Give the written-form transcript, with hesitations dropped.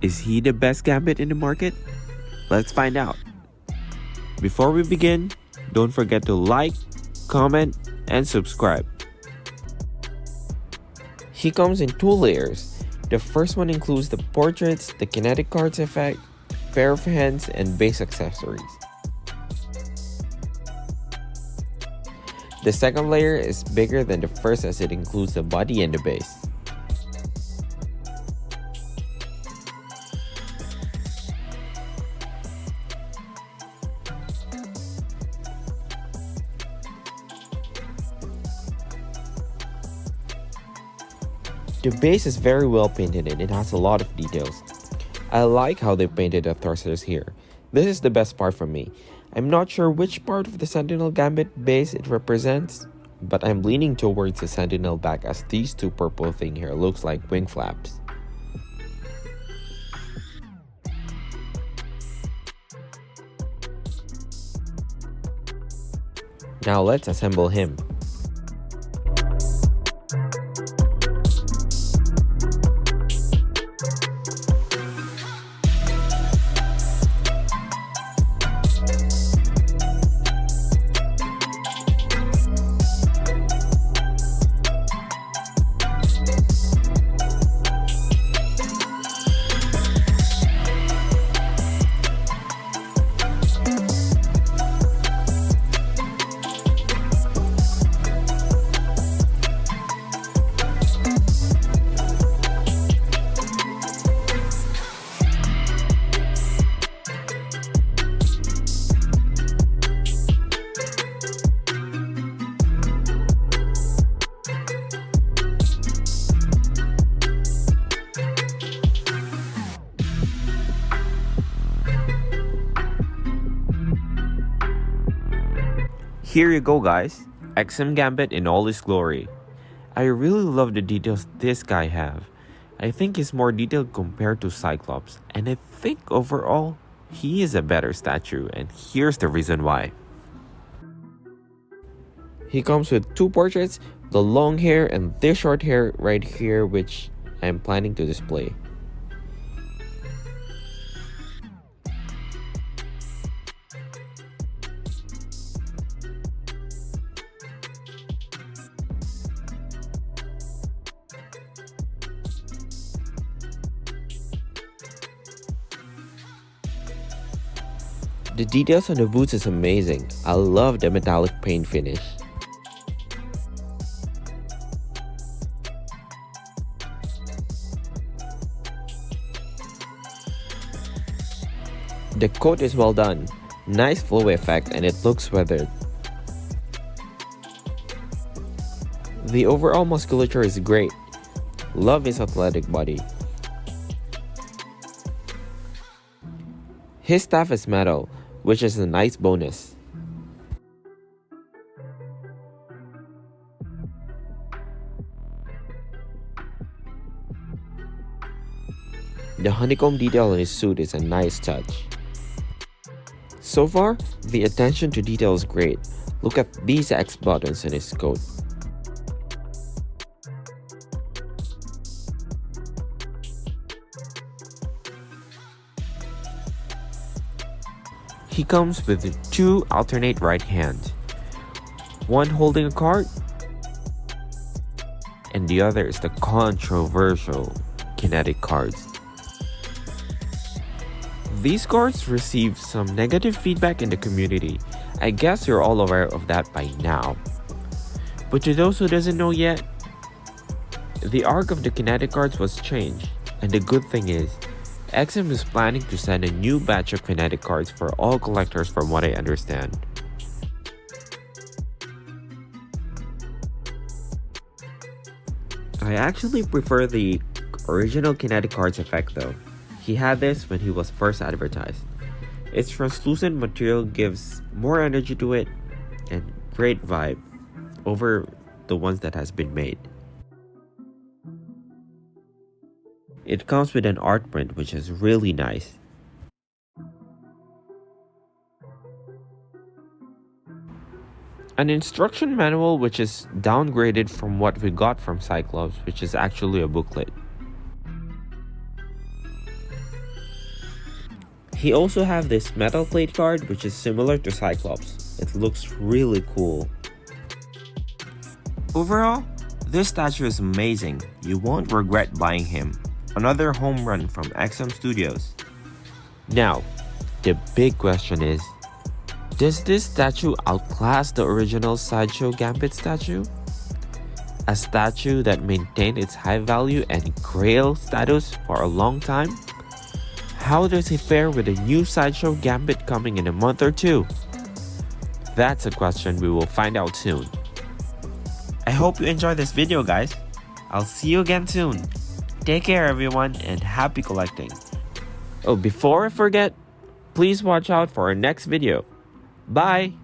Is he the best Gambit in the market? Let's find out. Before we begin, don't forget to like, comment, and subscribe. He comes in 2 layers. The first one includes the portraits, the kinetic cards effect, pair of hands, and base accessories. The second layer is bigger than the first as it includes the body and the base. The base is very well painted and it has a lot of details. I like how they painted the thrusters here. This is the best part for me. I'm not sure which part of the Sentinel Gambit base it represents, but I'm leaning towards the Sentinel back as these 2 purple thing here looks like wing flaps. Now let's assemble him. Here you go guys, XM Gambit in all his glory. I really love the details this guy have. I think he's more detailed compared to Cyclops, and I think overall, he is a better statue, and here's the reason why. He comes with 2 portraits, the long hair and this short hair right here, which I'm planning to display. The details on the boots is amazing. I love the metallic paint finish. The coat is well done. Nice flow effect and it looks weathered. The overall musculature is great. Love his athletic body. His staff is metal, which is a nice bonus. The honeycomb detail on his suit is a nice touch. So far, the attention to detail is great. Look at these X buttons in his coat. He comes with 2 alternate right hands, one holding a card, and the other is the controversial kinetic cards. These cards received some negative feedback in the community. I guess you're all aware of that by now. But to those who doesn't know yet, the arc of the kinetic cards was changed, and the good thing is, XM is planning to send a new batch of kinetic cards for all collectors from what I understand. I actually prefer the original kinetic cards effect though. He had this when he was first advertised. Its translucent material gives more energy to it and great vibe over the ones that has been made. It comes with an art print which is really nice. An instruction manual which is downgraded from what we got from Cyclops, which is actually a booklet. He also have this metal plate card which is similar to Cyclops. It looks really cool. Overall, this statue is amazing. You won't regret buying him. Another home run from XM Studios. Now, the big question is, does this statue outclass the original Sideshow Gambit statue? A statue that maintained its high value and grail status for a long time? How does he fare with the new Sideshow Gambit coming in a month or two? That's a question we will find out soon. I hope you enjoyed this video, guys. I'll see you again soon. Take care everyone and happy collecting. Oh, before I forget, please watch out for our next video. Bye!